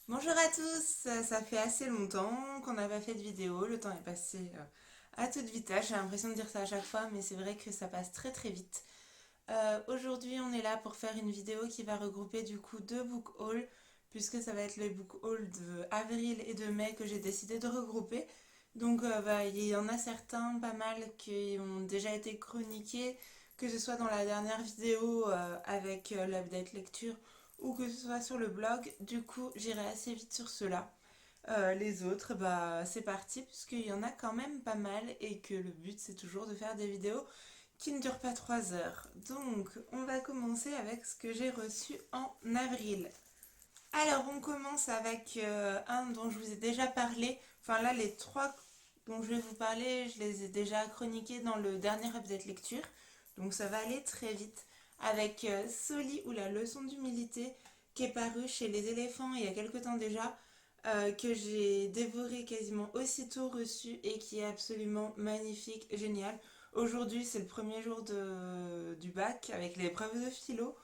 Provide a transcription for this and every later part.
Bonjour à tous, ça fait assez longtemps qu'on n'a pas fait de vidéo, le temps est passé à toute vitesse, j'ai l'impression de dire ça à chaque fois, mais c'est vrai que ça passe très très vite. Aujourd'hui on est là pour faire une vidéo qui va regrouper du coup deux book hauls, puisque ça va être le book haul de avril et de mai que j'ai décidé de regrouper. Donc il y en a certains, pas mal, qui ont déjà été chroniqués, que ce soit dans la dernière vidéo avec l'update lecture ou que ce soit sur le blog. Du coup, j'irai assez vite sur cela. Les autres, c'est parti, puisqu'il y en a quand même pas mal et que le but c'est toujours de faire des vidéos qui ne durent pas 3 heures. Donc, on va commencer avec ce que j'ai reçu en avril. Alors, on commence avec un dont je vous ai déjà parlé. Enfin, là, les trois dont je vais vous parler, je les ai déjà chroniqués dans le dernier update lecture. Donc, ça va aller très vite. Avec Soli ou la leçon d'humilité, qui est paru chez les éléphants il y a quelque temps déjà, que j'ai dévoré quasiment aussitôt reçu et qui est absolument magnifique, génial. Aujourd'hui, c'est le premier jour du bac avec l'épreuve de philo.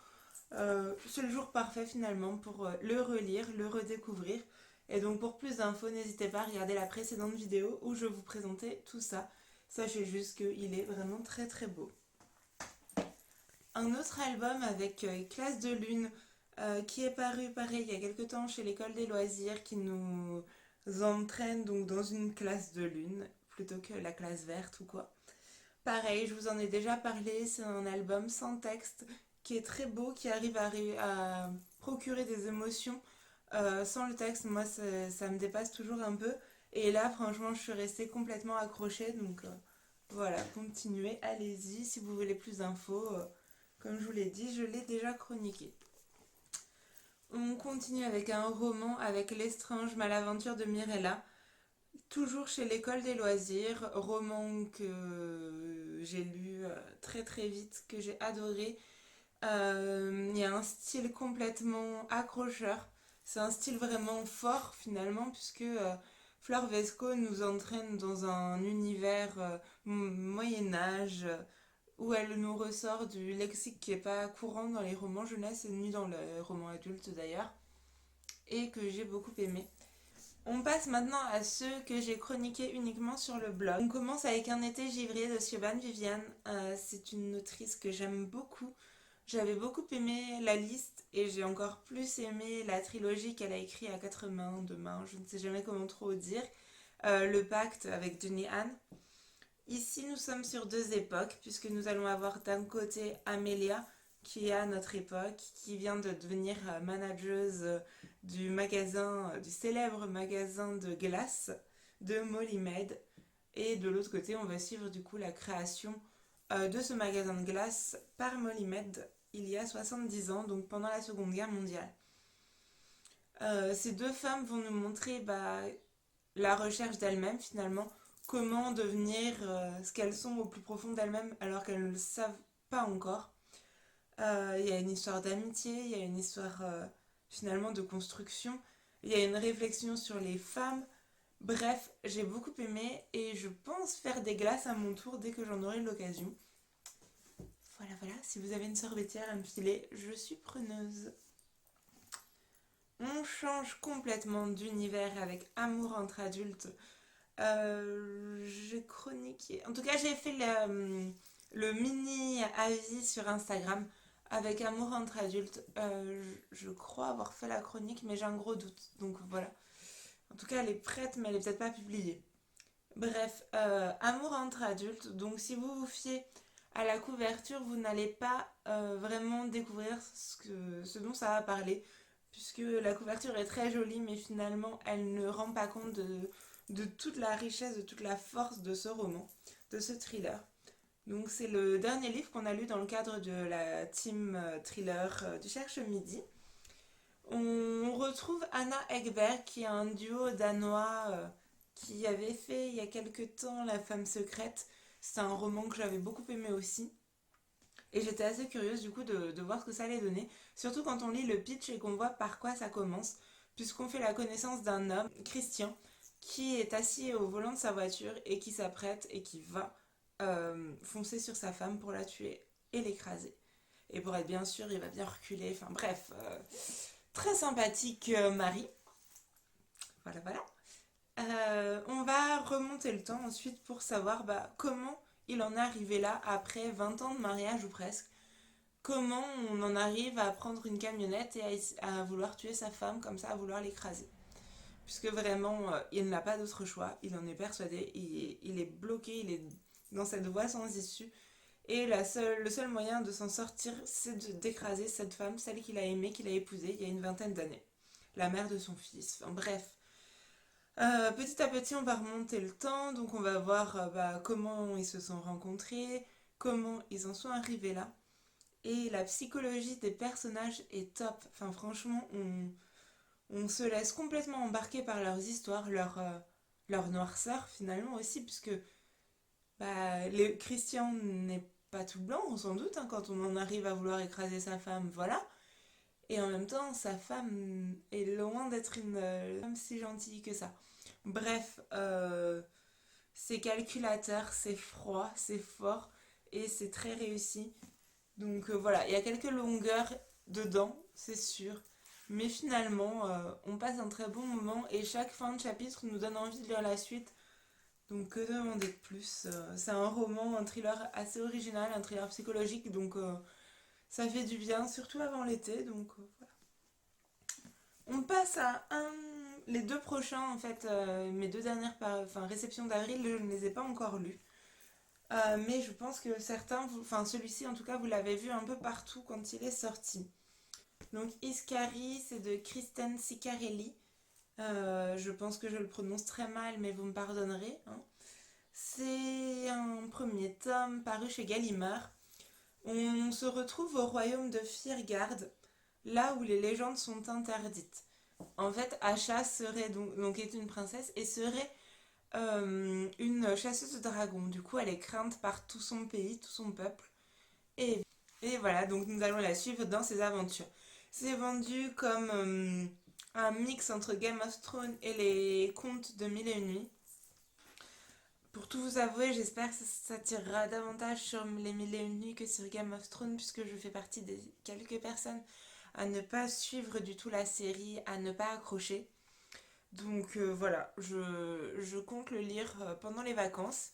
C'est le jour parfait finalement pour le relire, le redécouvrir. Et donc pour plus d'infos, n'hésitez pas à regarder la précédente vidéo où je vous présentais tout ça. Sachez juste qu'il est vraiment très très beau. Un autre album avec Classe de Lune qui est paru pareil il y a quelques temps chez l'école des loisirs qui nous entraîne donc dans une classe de lune plutôt que la classe verte ou quoi. Pareil, je vous en ai déjà parlé, c'est un album sans texte qui est très beau, qui arrive à procurer des émotions sans le texte. Moi, ça me dépasse toujours un peu. Et là, franchement, je suis restée complètement accrochée. Donc voilà, continuez, allez-y. Si vous voulez plus d'infos, comme je vous l'ai dit, je l'ai déjà chroniqué. On continue avec un roman avec L'Estrange Malaventure de Mirella. Toujours chez l'école des loisirs, roman que j'ai lu très très vite, que j'ai adoré. Il y a un style complètement accrocheur. C'est un style vraiment fort finalement, puisque Fleur Vesco nous entraîne dans un univers Moyen-Âge où elle nous ressort du lexique qui n'est pas courant dans les romans jeunesse et ni dans les romans adultes d'ailleurs, et que j'ai beaucoup aimé. On passe maintenant à ceux que j'ai chroniqués uniquement sur le blog. On commence avec Un été givré de Siobhan Viviane. C'est une autrice que j'aime beaucoup. J'avais beaucoup aimé la liste et j'ai encore plus aimé la trilogie qu'elle a écrite à quatre mains, deux mains, je ne sais jamais comment trop dire. Le pacte avec Jenny Anne. Ici, nous sommes sur deux époques, puisque nous allons avoir d'un côté Amelia, qui est à notre époque, qui vient de devenir manageuse du magasin, du célèbre magasin de glace de Molly Maid. Et de l'autre côté, on va suivre du coup la création de ce magasin de glace par Molly Maid il y a 70 ans, donc pendant la Seconde Guerre mondiale. Ces deux femmes vont nous montrer la recherche d'elles-mêmes finalement, comment devenir ce qu'elles sont au plus profond d'elles-mêmes alors qu'elles ne le savent pas encore. Il y a une histoire d'amitié, il y a une histoire finalement de construction, il y a une réflexion sur les femmes. Bref, j'ai beaucoup aimé et je pense faire des glaces à mon tour dès que j'en aurai l'occasion. Voilà, voilà, si vous avez une sorbetière à me filer, je suis preneuse. On change complètement d'univers avec Amour entre adultes. J'ai chroniqué. En tout cas, j'ai fait le mini avis sur Instagram avec Amour entre adultes. Je crois avoir fait la chronique, mais j'ai un gros doute. Donc voilà. En tout cas, elle est prête, mais elle est peut-être pas publiée. Bref, Amour entre adultes. Donc si vous vous fiez à la couverture, vous n'allez pas vraiment découvrir ce dont ça va parler, puisque la couverture est très jolie, mais finalement, elle ne rend pas compte de toute la richesse, de toute la force de ce roman, de ce thriller. Donc c'est le dernier livre qu'on a lu dans le cadre de la team thriller du Cherche Midi. On retrouve Anna Ekberg, qui est un duo danois qui avait fait il y a quelque temps La Femme secrète. C'est un roman que j'avais beaucoup aimé aussi. Et j'étais assez curieuse du coup de voir ce que ça allait donner. Surtout quand on lit le pitch et qu'on voit par quoi ça commence. Puisqu'on fait la connaissance d'un homme, Christian, qui est assis au volant de sa voiture et qui s'apprête et qui va foncer sur sa femme pour la tuer et l'écraser. Et pour être bien sûr, il va bien reculer. Enfin bref, très sympathique Marie. Voilà, voilà. On va remonter le temps ensuite pour savoir comment il en est arrivé là après 20 ans de mariage ou presque. Comment on en arrive à prendre une camionnette et à vouloir tuer sa femme comme ça, à vouloir l'écraser. Puisque vraiment, il n'a pas d'autre choix, il en est persuadé, il est bloqué, il est dans cette voie sans issue. Et le seul moyen de s'en sortir, c'est d'écraser cette femme, celle qu'il a aimée, qu'il a épousée il y a une vingtaine d'années. La mère de son fils. Enfin, bref. Petit à petit, on va remonter le temps, donc on va voir comment ils se sont rencontrés, comment ils en sont arrivés là. Et la psychologie des personnages est top. Enfin, franchement, on se laisse complètement embarquer par leurs histoires, leur noirceur finalement aussi, puisque Christian n'est pas tout blanc, on s'en doute, hein, quand on en arrive à vouloir écraser sa femme, voilà. Et en même temps, sa femme est loin d'être une femme si gentille que ça. Bref, c'est calculateur, c'est froid, c'est fort et c'est très réussi. Donc voilà, il y a quelques longueurs dedans, c'est sûr. Mais finalement, on passe un très bon moment et chaque fin de chapitre nous donne envie de lire la suite. Donc que demander de plus. C'est un roman, un thriller assez original, un thriller psychologique, donc ça fait du bien, surtout avant l'été. Donc voilà. On passe les deux prochains, en fait, mes deux dernières réceptions d'avril, je ne les ai pas encore lus. Mais je pense que certains, enfin celui-ci en tout cas, vous l'avez vu un peu partout quand il est sorti. Donc Iscari, c'est de Kristen Ciccarelli. Je pense que je le prononce très mal, mais vous me pardonnerez, hein. C'est un premier tome paru chez Gallimard. On se retrouve au royaume de Firgard, là où les légendes sont interdites. En fait, Asha serait donc est une princesse et serait une chasseuse de dragons. Du coup, elle est crainte par tout son pays, tout son peuple. Et, et voilà, donc nous allons la suivre dans ses aventures. C'est vendu comme un mix entre Game of Thrones et les contes de Mille et une nuits. Pour tout vous avouer, j'espère que ça tirera davantage sur les Mille et une nuits que sur Game of Thrones, puisque je fais partie des quelques personnes à ne pas suivre du tout la série, à ne pas accrocher. Donc voilà, je compte le lire pendant les vacances.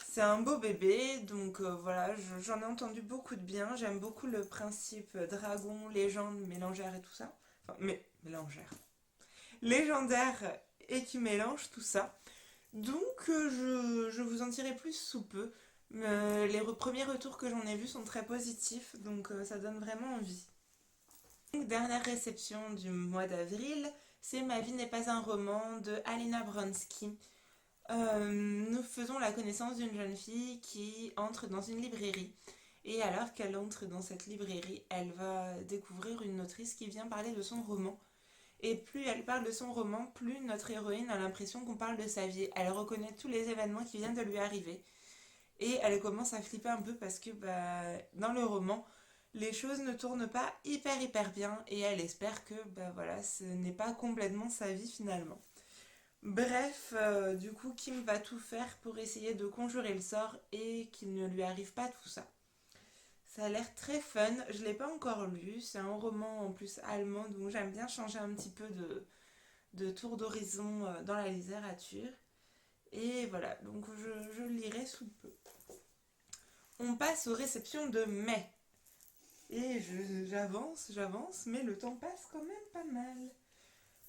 C'est un beau bébé, donc voilà, j'en ai entendu beaucoup de bien. J'aime beaucoup le principe dragon, légende, mélangère et tout ça. Enfin, mais mélangère. Légendaire et qui mélange tout ça. Donc je vous en dirai plus sous peu. Premiers retours que j'en ai vus sont très positifs, donc ça donne vraiment envie. Donc, dernière réception du mois d'avril, c'est Ma vie n'est pas un roman de Alina Bronsky. Nous faisons la connaissance d'une jeune fille qui entre dans une librairie. Et alors qu'elle entre dans cette librairie, elle va découvrir une autrice qui vient parler de son roman. Et plus elle parle de son roman, plus notre héroïne a l'impression qu'on parle de sa vie. Elle reconnaît tous les événements qui viennent de lui arriver. Et elle commence à flipper un peu parce que dans le roman, les choses ne tournent pas hyper bien. Et elle espère que voilà, ce n'est pas complètement sa vie finalement. Bref, du coup, Kim va tout faire pour essayer de conjurer le sort et qu'il ne lui arrive pas tout ça. Ça a l'air très fun, je ne l'ai pas encore lu, c'est un roman en plus allemand, donc j'aime bien changer un petit peu de tour d'horizon dans la littérature. Et voilà, donc je le lirai sous peu. On passe aux réceptions de mai. Et j'avance, mais le temps passe quand même pas mal.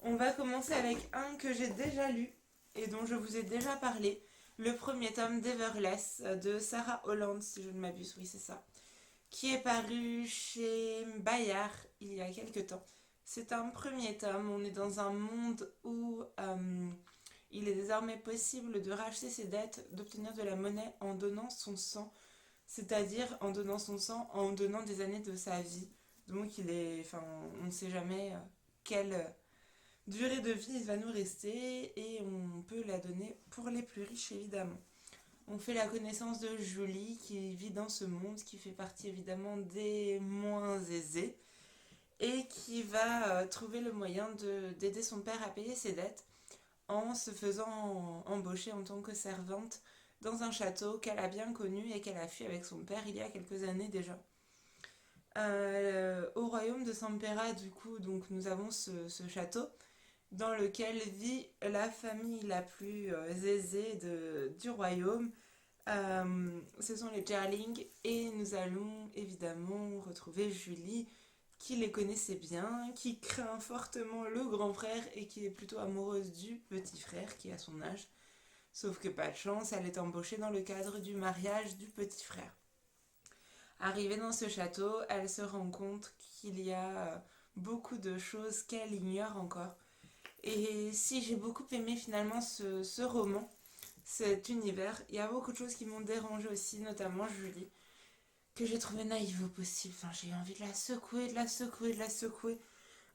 On va commencer avec un que j'ai déjà lu et dont je vous ai déjà parlé. Le premier tome d'Everless de Sarah Holland, si je ne m'abuse, oui c'est ça, qui est paru chez Bayard il y a quelques temps. C'est un premier tome, on est dans un monde où il est désormais possible de racheter ses dettes, d'obtenir de la monnaie en donnant son sang, c'est-à-dire en donnant son sang, en donnant des années de sa vie. Donc on ne sait jamais quelle durée de vie il va nous rester et on peut la donner pour les plus riches évidemment. On fait la connaissance de Julie qui vit dans ce monde, qui fait partie évidemment des moins aisés et qui va trouver le moyen d'aider son père à payer ses dettes en se faisant embaucher en tant que servante dans un château qu'elle a bien connu et qu'elle a fui avec son père il y a quelques années déjà. Au royaume de Sampera, du coup, donc nous avons ce château dans lequel vit la famille la plus aisée du royaume. Ce sont les Jarling et nous allons évidemment retrouver Julie qui les connaissait bien, qui craint fortement le grand frère et qui est plutôt amoureuse du petit frère qui a son âge. Sauf que pas de chance, elle est embauchée dans le cadre du mariage du petit frère. Arrivée dans ce château, elle se rend compte qu'il y a beaucoup de choses qu'elle ignore encore. Et si j'ai beaucoup aimé finalement ce roman, cet univers, il y a beaucoup de choses qui m'ont dérangé aussi, notamment Julie, que j'ai trouvé naïve au possible. Enfin, j'ai envie de la secouer, de la secouer, de la secouer.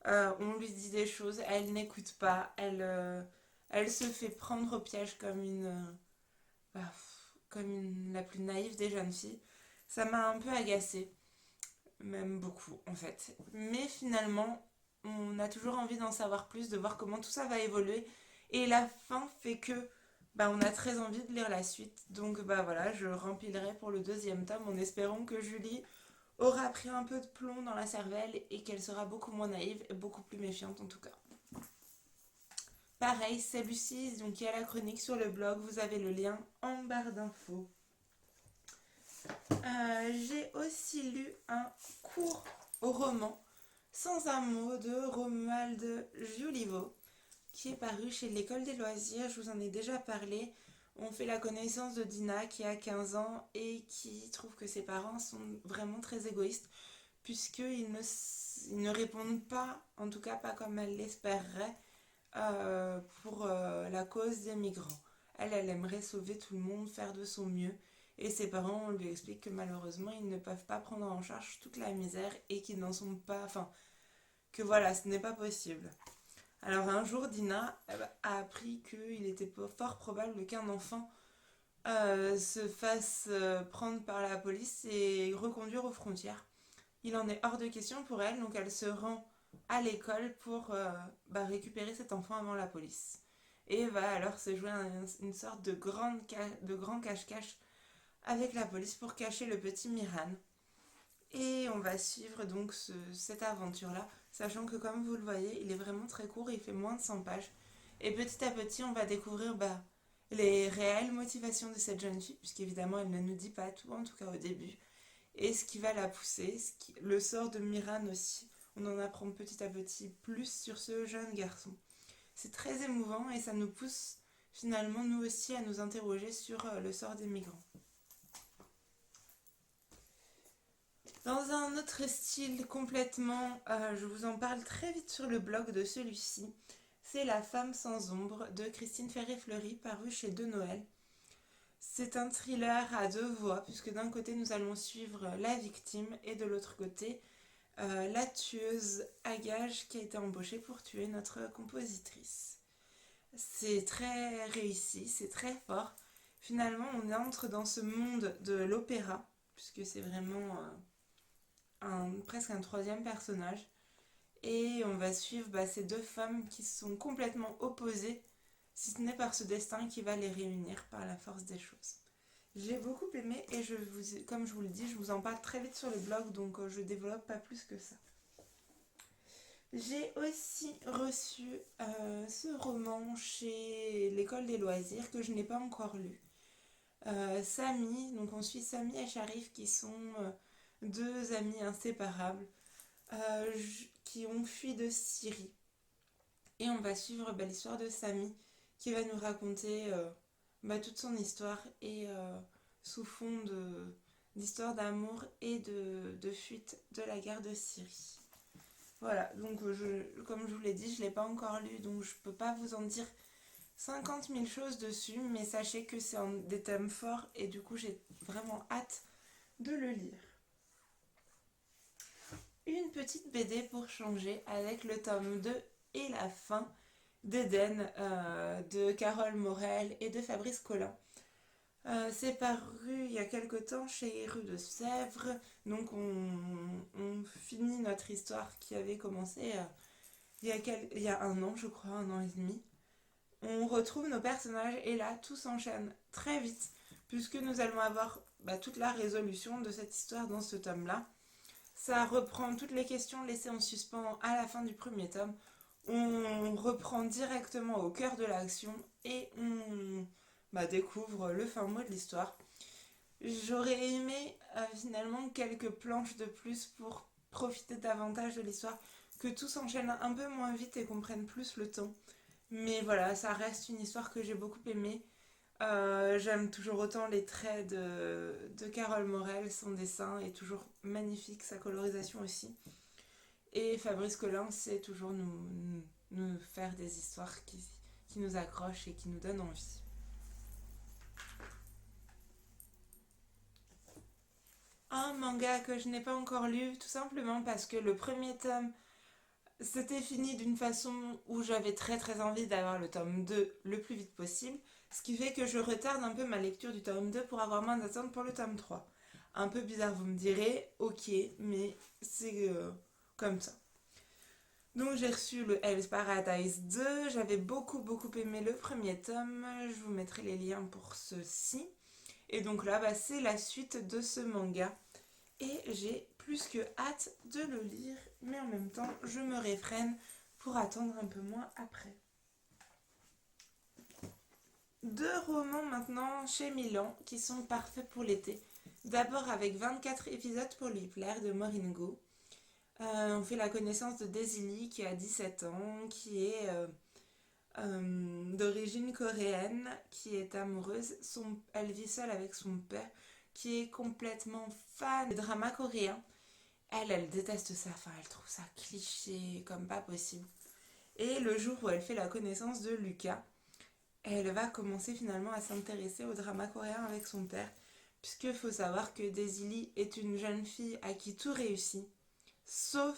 On lui dit des choses, elle n'écoute pas, elle se fait prendre au piège comme bah, la plus naïve des jeunes filles. Ça m'a un peu agacée, même beaucoup en fait. Mais finalement, on a toujours envie d'en savoir plus, de voir comment tout ça va évoluer. Et la fin fait que bah, on a très envie de lire la suite. Donc bah voilà, je rempilerai pour le deuxième tome en espérant que Julie aura pris un peu de plomb dans la cervelle et qu'elle sera beaucoup moins naïve et beaucoup plus méfiante en tout cas. Pareil, c'est Lucie, donc il y a la chronique sur le blog, vous avez le lien en barre d'infos. J'ai aussi lu un court roman sans un mot de Romuald Juliveau qui est paru chez l'École des loisirs. Je vous en ai déjà parlé. On fait la connaissance de Dina qui a 15 ans et qui trouve que ses parents sont vraiment très égoïstes puisqu'ils ne répondent pas, en tout cas pas comme elle l'espérerait, pour la cause des migrants. Elle aimerait sauver tout le monde, faire de son mieux. Et ses parents lui expliquent que malheureusement, ils ne peuvent pas prendre en charge toute la misère et qu'ils n'en sont pas... Enfin, que voilà, ce n'est pas possible. Alors un jour, Dina a appris qu'il était fort probable qu'un enfant se fasse prendre par la police et reconduire aux frontières. Il en est hors de question pour elle, donc elle se rend à l'école pour récupérer cet enfant avant la police. Et va alors se jouer une sorte de grand cache-cache avec la police pour cacher le petit Miran. Et on va suivre donc cette aventure-là, sachant que comme vous le voyez, il est vraiment très court, il fait moins de 100 pages. Et petit à petit, on va découvrir les réelles motivations de cette jeune fille, puisqu'évidemment, elle ne nous dit pas tout, en tout cas au début. Et ce qui va la pousser, le sort de Miran aussi. On en apprend petit à petit plus sur ce jeune garçon. C'est très émouvant et ça nous pousse finalement nous aussi à nous interroger sur le sort des migrants. Dans un autre style complètement, je vous en parle très vite sur le blog de celui-ci, c'est La femme sans ombre de Christine Ferré-Fleury, paru chez De Noël. C'est un thriller à deux voix, puisque d'un côté nous allons suivre la victime et de l'autre côté la tueuse à gages qui a été embauchée pour tuer notre compositrice. C'est très réussi, c'est très fort. Finalement, on entre dans ce monde de l'opéra, puisque c'est vraiment presque un troisième personnage. Et on va suivre ces deux femmes qui sont complètement opposées, si ce n'est par ce destin qui va les réunir par la force des choses. J'ai beaucoup aimé et comme je vous le dis, je vous en parle très vite sur le blog, donc je développe pas plus que ça. J'ai aussi reçu ce roman chez l'École des loisirs que je n'ai pas encore lu. Samy, donc on suit Samy et Sharif qui sont deux amis inséparables qui ont fui de Syrie. Et on va suivre l'histoire de Samy qui va nous raconter toute son histoire et sous fond d'histoire d'amour et de fuite de la guerre de Syrie. Voilà, donc comme je vous l'ai dit, je ne l'ai pas encore lu, donc je ne peux pas vous en dire 50 000 choses dessus, mais sachez que c'est des thèmes forts et du coup j'ai vraiment hâte de le lire. Une petite BD pour changer avec le tome 2 et la fin d'Éden de Carole Morel et de Fabrice Collin. C'est paru il y a quelque temps chez Rue de Sèvres, donc on finit notre histoire qui avait commencé il y a un an, je crois, un an et demi. On retrouve nos personnages et là tout s'enchaîne très vite puisque nous allons avoir toute la résolution de cette histoire dans ce tome là. Ça reprend toutes les questions laissées en suspens à la fin du premier tome. on reprend directement au cœur de l'action et on découvre le fin mot de l'histoire. J'aurais aimé finalement quelques planches de plus pour profiter davantage de l'histoire, que tout s'enchaîne un peu moins vite et qu'on prenne plus le temps. Mais voilà, ça reste une histoire que j'ai beaucoup aimée. J'aime toujours autant les traits de Carole Morel, son dessin est toujours magnifique, sa colorisation aussi. Et Fabrice Collin sait toujours nous faire des histoires qui nous accrochent et qui nous donnent envie. Un manga que je n'ai pas encore lu, tout simplement parce que le premier tome c'était fini d'une façon où j'avais très envie d'avoir le tome 2 le plus vite possible, ce qui fait que je retarde un peu ma lecture du tome 2 pour avoir moins d'attente pour le tome 3. Un peu bizarre, vous me direz, ok, mais c'est comme ça. Donc j'ai reçu le Hell's Paradise 2, j'avais beaucoup aimé le premier tome, je vous mettrai les liens pour ceci. Et donc là, c'est la suite de ce manga. Et j'ai plus que hâte de le lire, mais en même temps, je me réfrène pour attendre un peu moins après. Deux romans maintenant chez Milan qui sont parfaits pour l'été. D'abord avec 24 épisodes pour lui plaire de Moringo. On fait la connaissance de Daisy Lee qui a 17 ans, qui est d'origine coréenne, qui est amoureuse. Elle vit seule avec son père, qui est complètement fan des dramas coréens. Elle déteste ça, enfin elle trouve ça cliché comme pas possible. Et le jour où elle fait la connaissance de Lucas, elle va commencer finalement à s'intéresser au drama coréen avec son père, puisqu'il faut savoir que Daisy Lee est une jeune fille à qui tout réussit, sauf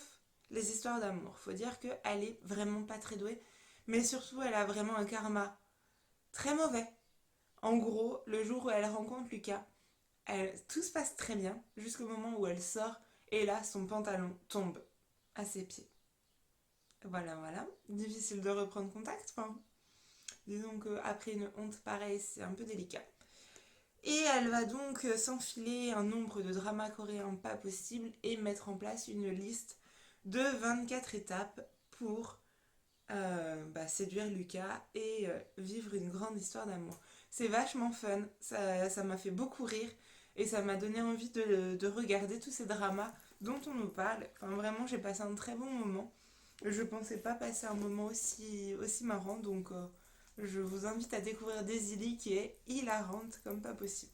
les histoires d'amour. Faut dire qu'elle est vraiment pas très douée, mais surtout elle a vraiment un karma très mauvais. En gros, le jour où elle rencontre Lucas, tout se passe très bien, jusqu'au moment où elle sort, et là son pantalon tombe à ses pieds. Voilà. Difficile de reprendre contact, enfin, disons qu'après une honte pareille, c'est un peu délicat. Et elle va donc s'enfiler un nombre de dramas coréens pas possible et mettre en place une liste de 24 étapes pour séduire Lucas et vivre une grande histoire d'amour. C'est vachement fun, ça m'a fait beaucoup rire et ça m'a donné envie de regarder tous ces dramas dont on nous parle. Enfin vraiment j'ai passé un très bon moment. Je pensais pas passer un moment aussi marrant, donc je vous invite à découvrir Daisy Lee qui est hilarante comme pas possible.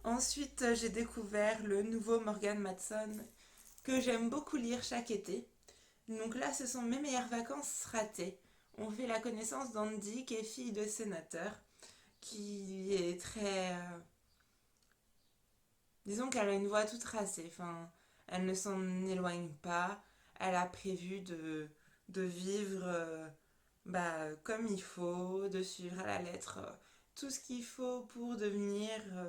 Ensuite, j'ai découvert le nouveau Morgan Matson que j'aime beaucoup lire chaque été. Donc là, ce sont mes meilleures vacances ratées. On fait la connaissance d'Andy, qui est fille de sénateur, qui est très... disons qu'elle a une voix toute tracée, enfin, elle ne s'en éloigne pas. Elle a prévu de vivre comme il faut, de suivre à la lettre tout ce qu'il faut pour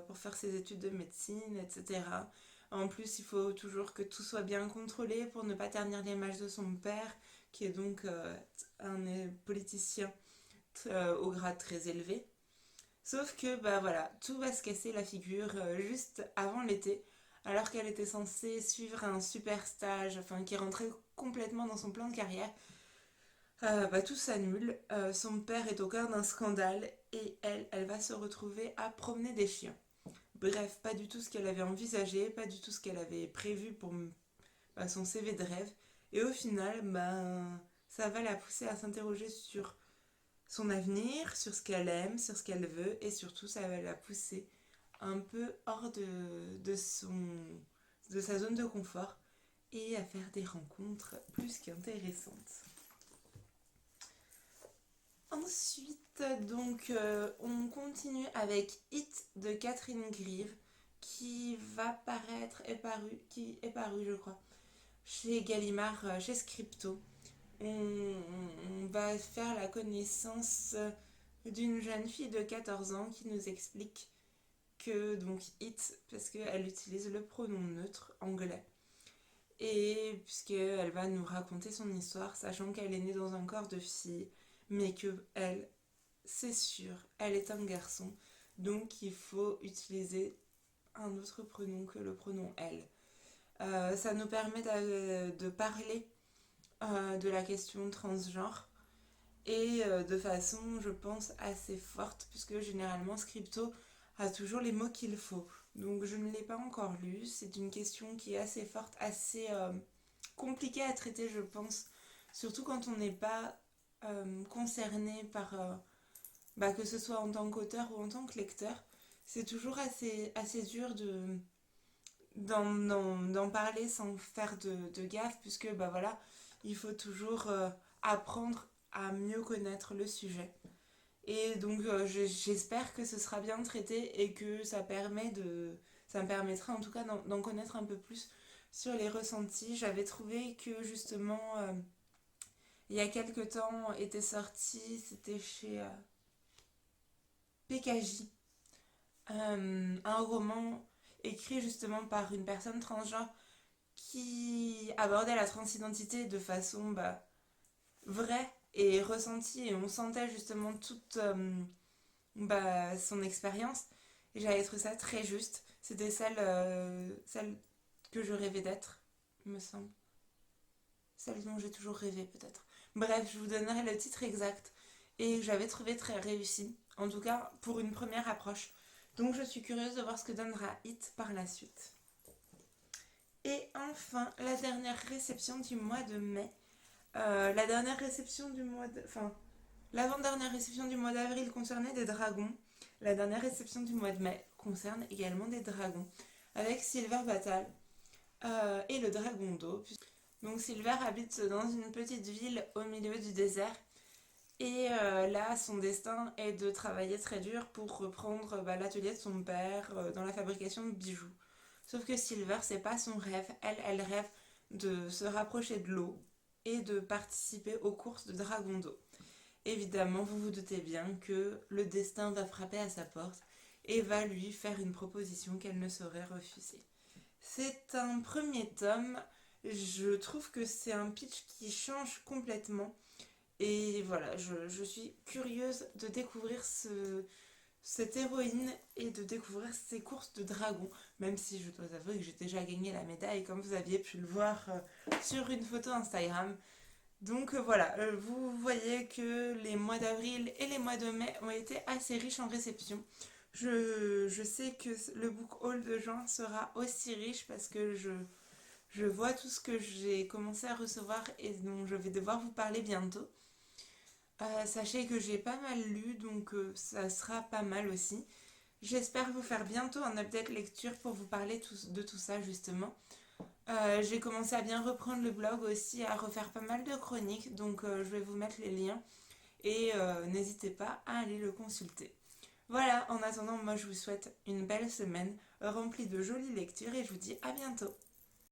pour faire ses études de médecine, etc. En plus, il faut toujours que tout soit bien contrôlé pour ne pas ternir l'image de son père, qui est donc un politicien au grade très élevé. Sauf que, voilà, tout va se casser la figure juste avant l'été, alors qu'elle était censée suivre un super stage, enfin, qui rentrait complètement dans son plan de carrière. Tout s'annule, son père est au cœur d'un scandale et elle va se retrouver à promener des chiens. Bref, pas du tout ce qu'elle avait envisagé, pas du tout ce qu'elle avait prévu pour son CV de rêve. Et au final, ça va la pousser à s'interroger sur son avenir, sur ce qu'elle aime, sur ce qu'elle veut, et surtout ça va la pousser un peu hors de sa zone de confort et à faire des rencontres plus qu'intéressantes. Ensuite, on continue avec Hit de Catherine Grieve qui va qui est paru, je crois, chez Gallimard, chez Scripto. On va faire la connaissance d'une jeune fille de 14 ans qui nous explique que, donc, it, parce qu'elle utilise le pronom neutre anglais. Et puisqu'elle va nous raconter son histoire, sachant qu'elle est née dans un corps de fille, mais que elle, c'est sûr, elle est un garçon. Donc il faut utiliser un autre pronom que le pronom elle. Ça nous permet de parler de la question transgenre et de façon, je pense, assez forte, puisque généralement Scripto a toujours les mots qu'il faut. Donc je ne l'ai pas encore lu, c'est une question qui est assez forte, assez compliquée à traiter, je pense, surtout quand on n'est pas concerné par, que ce soit en tant qu'auteur ou en tant que lecteur. C'est toujours assez dur d'en parler sans faire de gaffe, puisque bah voilà, il faut toujours apprendre à mieux connaître le sujet. Et donc j'espère que ce sera bien traité et que ça me permettra en tout cas d'en connaître un peu plus sur les ressentis. J'avais trouvé que justement il y a quelques temps était sorti, c'était chez PKJ, un roman écrit justement par une personne transgenre qui abordait la transidentité de façon vraie et ressentie, et on sentait justement toute son expérience, et j'avais trouvé ça très juste. C'était celle que je rêvais d'être, il me semble. Celle dont j'ai toujours rêvé peut-être. Bref, je vous donnerai le titre exact, et j'avais trouvé très réussi, en tout cas pour une première approche. Donc je suis curieuse de voir ce que donnera Hit par la suite. Et enfin, la dernière réception du mois de mai. La dernière réception du mois de... Enfin, l'avant-dernière réception du mois d'avril concernait des dragons. La dernière réception du mois de mai concerne également des dragons. Avec Silver Battle et le dragon d'eau. Donc Silver habite dans une petite ville au milieu du désert. Et là, son destin est de travailler très dur pour reprendre l'atelier de son père dans la fabrication de bijoux. Sauf que Silver, c'est pas son rêve. Elle rêve de se rapprocher de l'eau et de participer aux courses de dragon d'eau. Évidemment, vous vous doutez bien que le destin va frapper à sa porte et va lui faire une proposition qu'elle ne saurait refuser. C'est un premier tome. Je trouve que c'est un pitch qui change complètement. Et voilà, je suis curieuse de découvrir cette héroïne et de découvrir ses courses de dragon, même si je dois avouer que j'ai déjà gagné la médaille, comme vous aviez pu le voir sur une photo Instagram. Donc voilà, vous voyez que les mois d'avril et les mois de mai ont été assez riches en réception. Je sais que le book haul de juin sera aussi riche parce que je vois tout ce que j'ai commencé à recevoir et dont je vais devoir vous parler bientôt. Sachez que j'ai pas mal lu, donc ça sera pas mal aussi. J'espère vous faire bientôt un update lecture pour vous parler de tout ça justement. J'ai commencé à bien reprendre le blog aussi, à refaire pas mal de chroniques, donc je vais vous mettre les liens et n'hésitez pas à aller le consulter. Voilà, en attendant, moi je vous souhaite une belle semaine remplie de jolies lectures et je vous dis à bientôt.